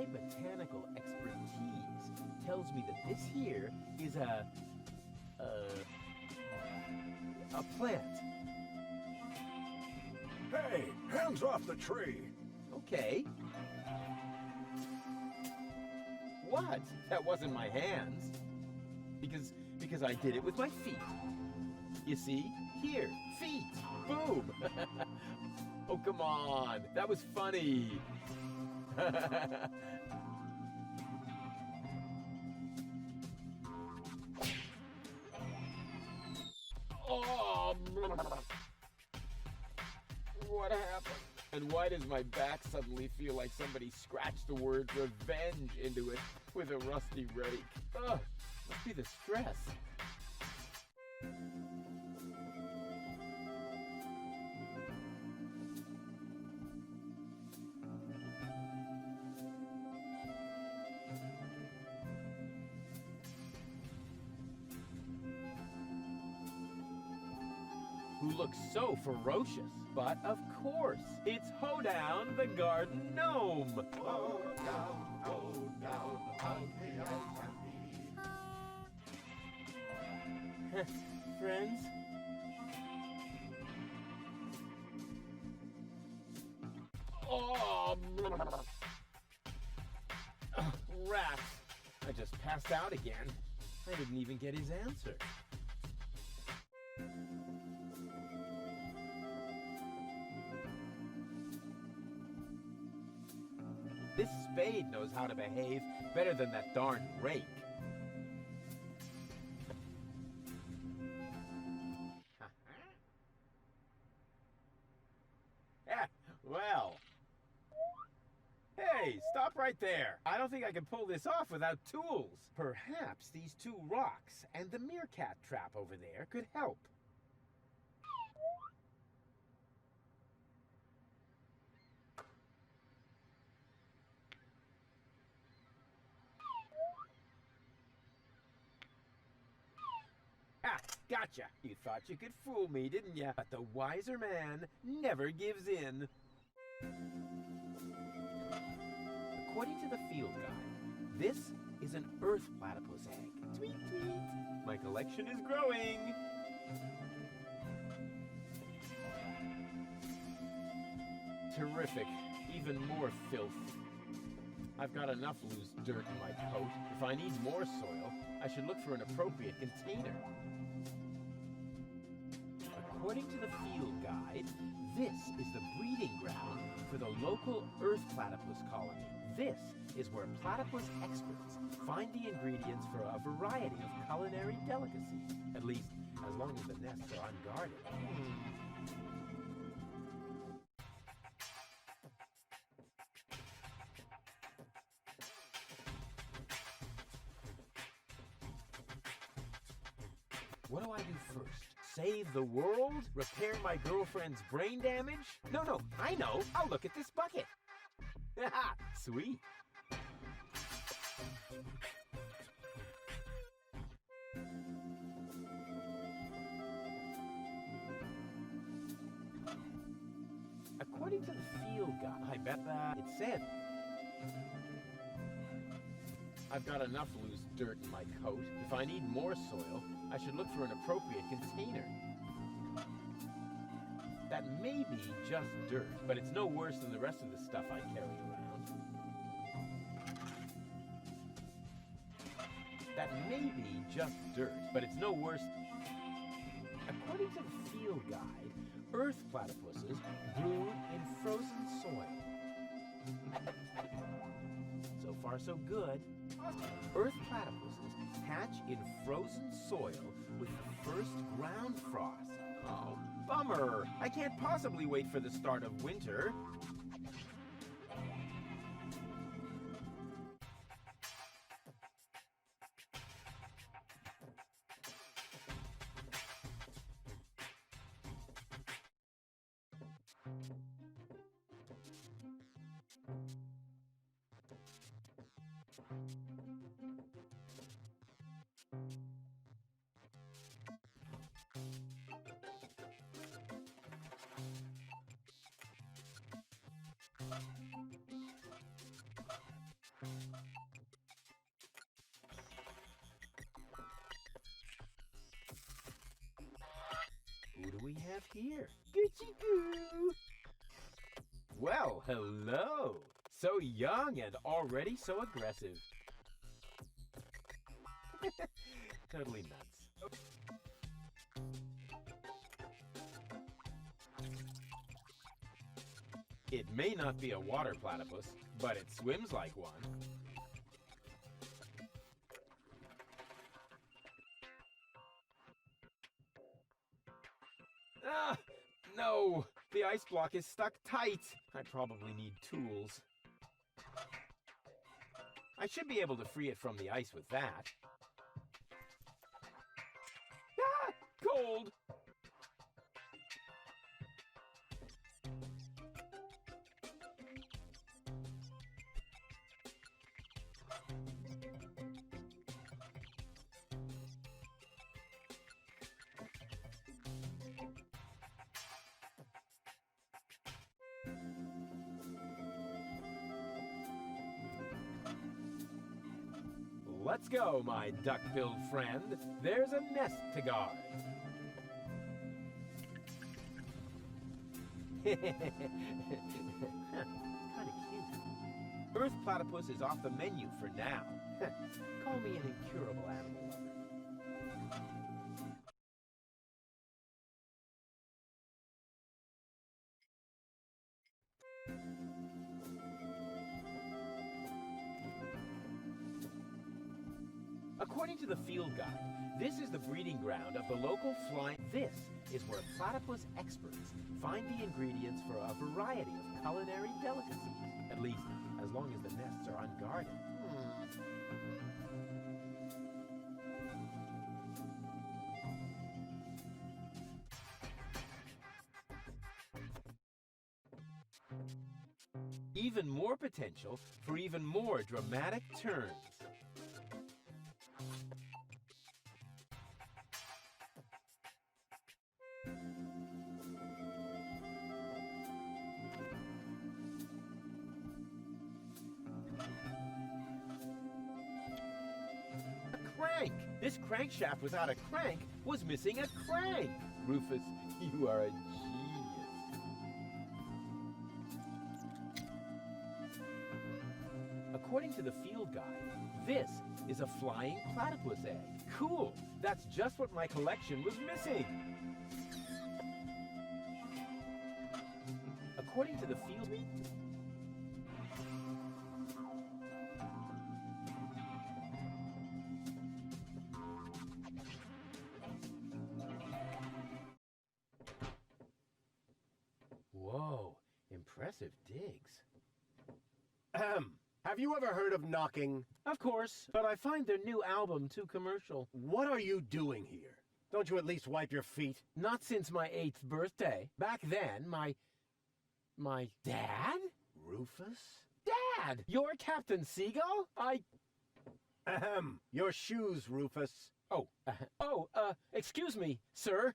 My botanical expertise tells me that this here is a plant. Hey, hands off the tree! Okay. What? That wasn't my hands. Because I did it with my feet. You see? Here, feet. Boom. Oh, come on. That was funny. Oh, what happened? And why does my back suddenly feel like somebody scratched the word revenge into it with a rusty rake? Ugh, must be the stress. Who looks so ferocious. But of course, it's Hoedown the Garden Gnome. Hoedown, hungry as can be. Friends? Oh, rats. I just passed out again. I didn't even get his answer. This spade knows how to behave better than that darn rake. Well. Hey, stop right there. I don't think I can pull this off without tools. Perhaps these two rocks and the meerkat trap over there could help. Gotcha! You thought you could fool me, didn't ya? But the wiser man never gives in. According to the field guide, this is an earth platypus egg. Tweet, tweet. My collection is growing. Terrific. Even more filth. I've got enough loose dirt in my coat. If I need more soil, I should look for an appropriate container. According to the field guide, this is the breeding ground for the local earth platypus colony. This is where platypus experts find the ingredients for a variety of culinary delicacies. At least, as long as the nests are unguarded. What do I do first? Save the world? Repair my girlfriend's brain damage? No, I know. I'll look at this bucket. Haha, sweet. According to the field guide, I bet that it said I've got enough loose dirt in my coat. If I need more soil, I should look for an appropriate container. That may be just dirt, but it's no worse than the rest of the stuff I carry around. That may be just dirt, but it's no worse. According to the field guide, earth platypuses brood in frozen soil. So far, so good. Earth platypuses hatch in frozen soil with the first ground frost. Oh, bummer! I can't possibly wait for the start of winter. Who do we have here? Goochie-goo! Well, hello! So young and already so aggressive. Totally nuts. It may not be a water platypus, but it swims like one. Ah! No! The ice block is stuck tight! I probably need tools. I should be able to free it from the ice with that. Ah! Cold! Let's go, my duck-billed friend. There's a nest to guard. Kind of cute. Earth platypus is off the menu for now. Call me an incurable animal lover. According to the field guide, this is the breeding ground of the local flying. This is where platypus experts find the ingredients for a variety of culinary delicacies. At least, as long as the nests are unguarded. Even more potential for even more dramatic turns. This crankshaft without a crank was missing a crank. Rufus, you are a genius. According to the field guide, this is a flying platypus egg. Cool! That's just what my collection was missing. According to the field... Whoa, impressive digs. Have you ever heard of knocking? Of course, but I find their new album too commercial. What are you doing here? Don't you at least wipe your feet? Not since my 8th birthday. Back then, my dad? Rufus? Dad! You're Captain Seagull? Your shoes, Rufus. Excuse me, sir.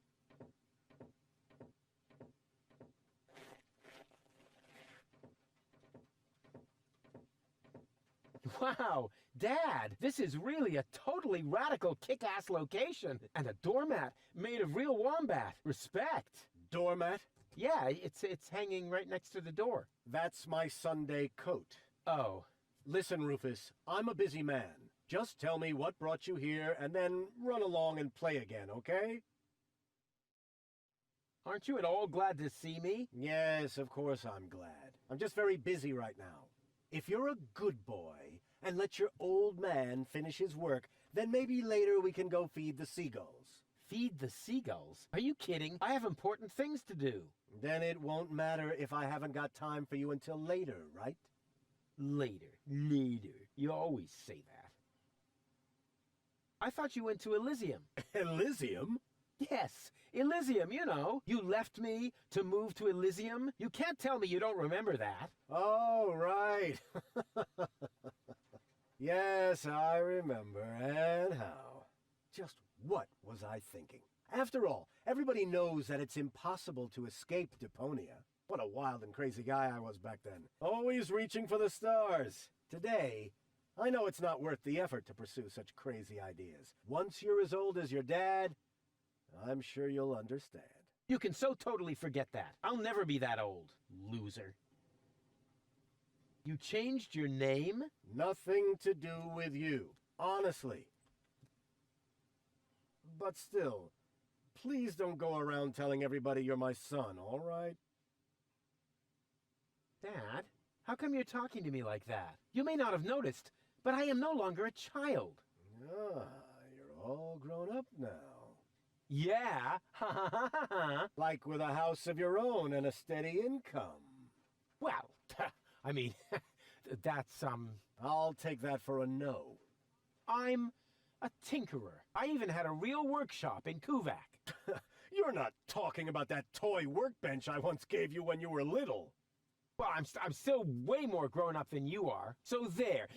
Wow, Dad, this is really a totally radical kick-ass location. And a doormat made of real wombat. Respect. Doormat? Yeah, it's hanging right next to the door. That's my Sunday coat. Oh. Listen, Rufus, I'm a busy man. Just tell me what brought you here and then run along and play again, okay? Aren't you at all glad to see me? Yes, of course I'm glad. I'm just very busy right now. If you're a good boy and let your old man finish his work, then maybe later we can go feed the seagulls. Feed the seagulls? Are you kidding? I have important things to do. Then it won't matter if I haven't got time for you until later, right? Later. You always say that. I thought you went to Elysium. Elysium? Yes, Elysium, you know. You left me to move to Elysium. You can't tell me you don't remember that. Oh, right. Yes, I remember. And how? Just what was I thinking? After all, everybody knows that it's impossible to escape Deponia. What a wild and crazy guy I was back then. Always reaching for the stars. Today, I know it's not worth the effort to pursue such crazy ideas. Once you're as old as your dad, I'm sure you'll understand. You can so totally forget that. I'll never be that old, loser. You changed your name? Nothing to do with you, honestly. But still, please don't go around telling everybody you're my son, all right? Dad, how come you're talking to me like that? You may not have noticed, but I am no longer a child. Ah, you're all grown up now. Yeah, ha ha ha ha ha. Like with a house of your own and a steady income. Well, I mean, that's, I'll take that for a no. I'm a tinkerer. I even had a real workshop in Kuvak. You're not talking about that toy workbench I once gave you when you were little. Well, I'm still way more grown up than you are. So there.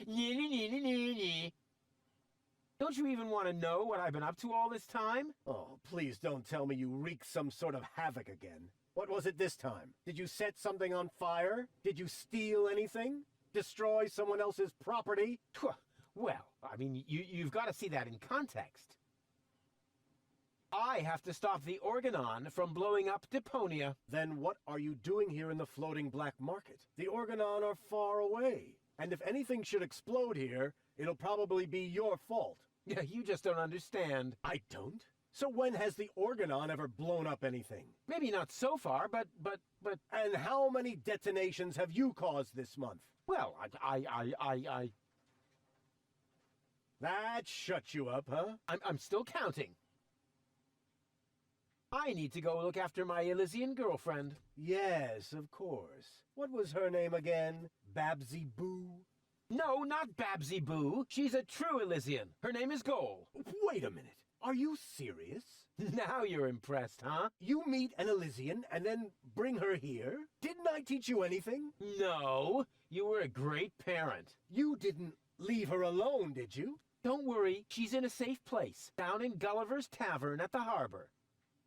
Don't you even want to know what I've been up to all this time? Oh, please don't tell me you wreaked some sort of havoc again. What was it this time? Did you set something on fire? Did you steal anything? Destroy someone else's property? Well, I mean, you've got to see that in context. I have to stop the Organon from blowing up Deponia. Then what are you doing here in the floating black market? The Organon are far away. And if anything should explode here, it'll probably be your fault. Yeah, you just don't understand. I don't? So when has the Organon ever blown up anything? Maybe not so far, but... And how many detonations have you caused this month? Well, That shut you up, huh? I'm still counting. I need to go look after my Elysian girlfriend. Yes, of course. What was her name again? Babsy Boo? No, not Babsy Boo. She's a true Elysian. Her name is Goal. Wait a minute. Are you serious? Now you're impressed, huh? You meet an Elysian and then bring her here? Didn't I teach you anything? No, you were a great parent. You didn't leave her alone, did you? Don't worry, she's in a safe place, down in Gulliver's Tavern at the harbor.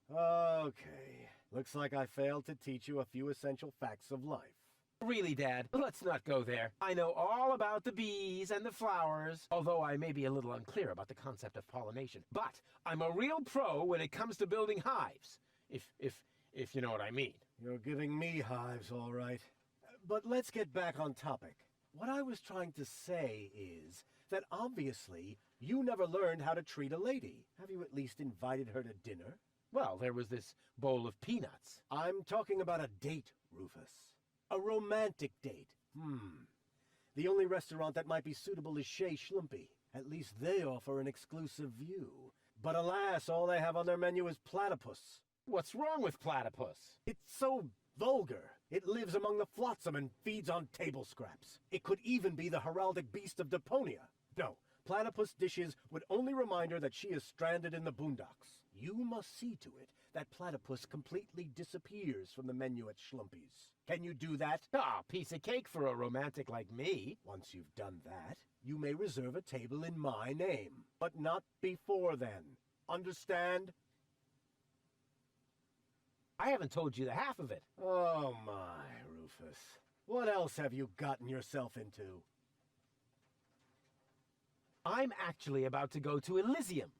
Okay. Looks like I failed to teach you a few essential facts of life. Really, Dad, let's not go there. I know all about the bees and the flowers, although I may be a little unclear about the concept of pollination. But I'm a real pro when it comes to building hives, if you know what I mean. You're giving me hives, all right. But let's get back on topic. What I was trying to say is that obviously you never learned how to treat a lady. Have you at least invited her to dinner? Well, there was this bowl of peanuts. I'm talking about a date, Rufus. A romantic date. The only restaurant that might be suitable is Chez Schlumpy. At least they offer an exclusive view. But alas, all they have on their menu is platypus. What's wrong with platypus? It's so vulgar. It lives among the flotsam and feeds on table scraps. It could even be the heraldic beast of Deponia. No, platypus dishes would only remind her that she is stranded in the boondocks. You must see to it that platypus completely disappears from the menu at Schlumpy's. Can you do that? Ah, piece of cake for a romantic like me. Once you've done that, you may reserve a table in my name. But not before then. Understand? I haven't told you the half of it. Oh my, Rufus. What else have you gotten yourself into? I'm actually about to go to Elysium.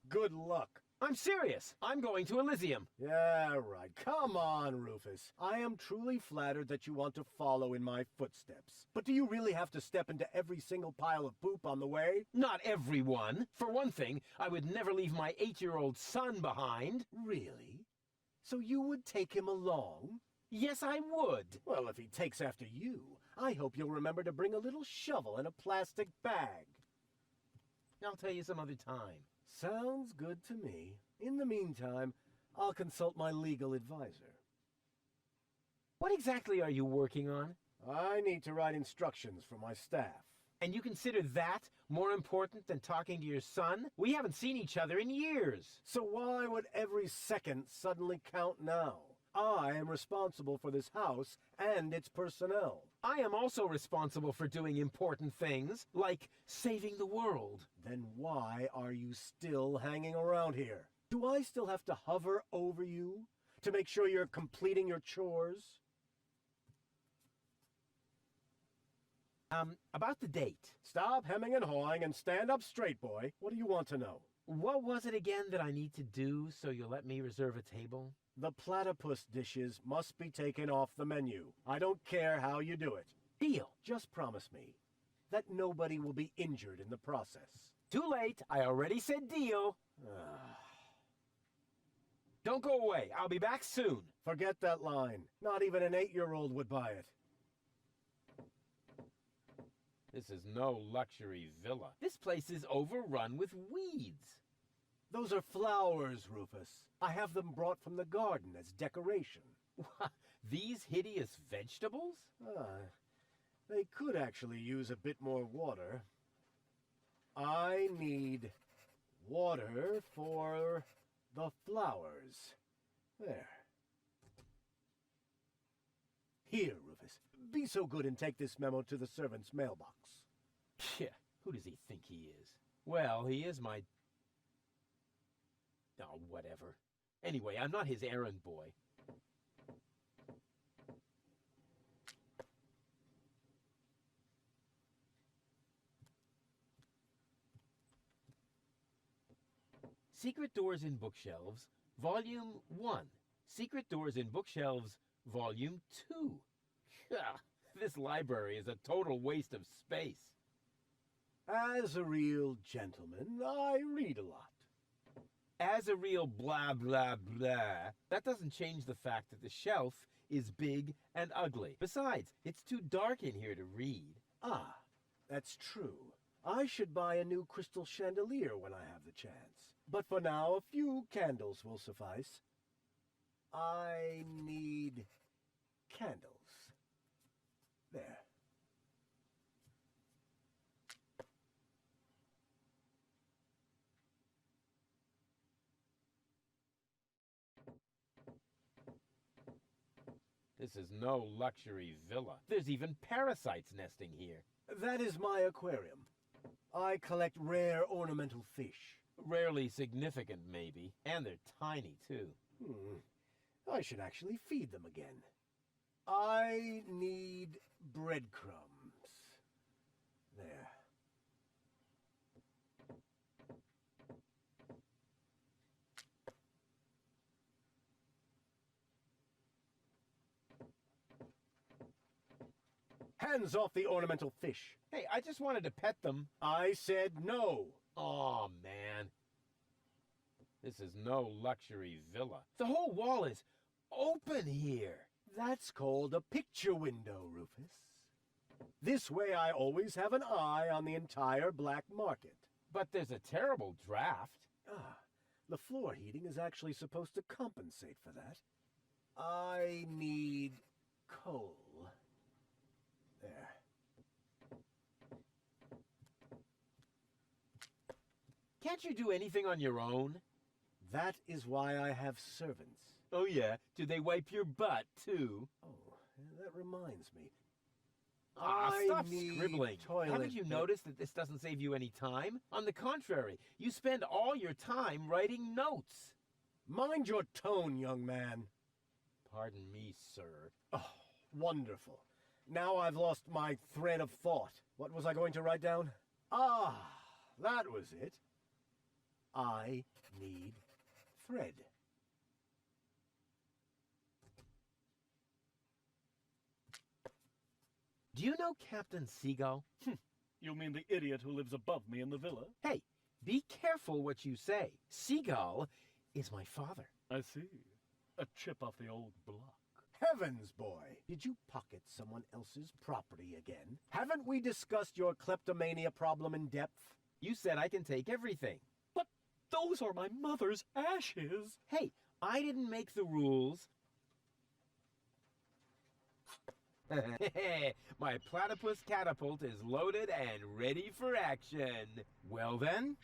Good luck. I'm serious. I'm going to Elysium. Yeah, right. Come on, Rufus. I am truly flattered that you want to follow in my footsteps. But do you really have to step into every single pile of poop on the way? Not everyone. For one thing, I would never leave my 8-year-old son behind. Really? So you would take him along? Yes, I would. Well, if he takes after you, I hope you'll remember to bring a little shovel and a plastic bag. I'll tell you some other time. Sounds good to me. In the meantime, I'll consult my legal advisor. What exactly are you working on? I need to write instructions for my staff. And you consider that more important than talking to your son? We haven't seen each other in years. So why would every second suddenly count now? I am responsible for this house and its personnel. I am also responsible for doing important things, like saving the world. Then why are you still hanging around here? Do I still have to hover over you to make sure you're completing your chores? About the date. Stop hemming and hawing and stand up straight, boy. What do you want to know? What was it again that I need to do so you'll let me reserve a table? The platypus dishes must be taken off the menu. I don't care how you do it. Deal. Just promise me that nobody will be injured in the process. Too late. I already said deal. Don't go away. I'll be back soon. Forget that line. Not even an 8-year-old would buy it. This is no luxury villa. This place is overrun with weeds. Those are flowers, Rufus. I have them brought from the garden as decoration. These hideous vegetables? They could actually use a bit more water. I need water for the flowers. There. Here, Rufus. Be so good and take this memo to the servant's mailbox. Yeah, who does he think he is? Well, he is my... Oh, whatever. Anyway, I'm not his errand boy. Secret Doors in Bookshelves, Volume 1. Secret Doors in Bookshelves, Volume 2. This library is a total waste of space. As a real gentleman, I read a lot. As a real blah, blah, blah, that doesn't change the fact that the shelf is big and ugly. Besides, it's too dark in here to read. Ah, that's true. I should buy a new crystal chandelier when I have the chance. But for now, a few candles will suffice. I need candles. There. This is no luxury villa. There's even parasites nesting here. That is my aquarium. I collect rare ornamental fish. Rarely significant, maybe. And they're tiny, too. I should actually feed them again. I need breadcrumbs. There. Hands off the ornamental fish. Hey, I just wanted to pet them. I said no. Aw, man. This is no luxury villa. The whole wall is open here. That's called a picture window, Rufus. This way I always have an eye on the entire black market. But there's a terrible draft. The floor heating is actually supposed to compensate for that. I need coal. There. Can't you do anything on your own? That is why I have servants. Oh, yeah? Do they wipe your butt, too? Oh, that reminds me. Stop need scribbling. toilet Haven't you noticed that this doesn't save you any time? On the contrary, you spend all your time writing notes. Mind your tone, young man. Pardon me, sir. Oh, wonderful. Now I've lost my thread of thought. What was I going to write down? That was it. I need thread. Do you know Captain Seagull? You mean the idiot who lives above me in the villa? Hey, be careful what you say. Seagull is my father. I see. A chip off the old block. Heavens, boy! Did you pocket someone else's property again? Haven't we discussed your kleptomania problem in depth? You said I can take everything. But those are my mother's ashes. Hey, I didn't make the rules. My platypus catapult is loaded and ready for action. Well then,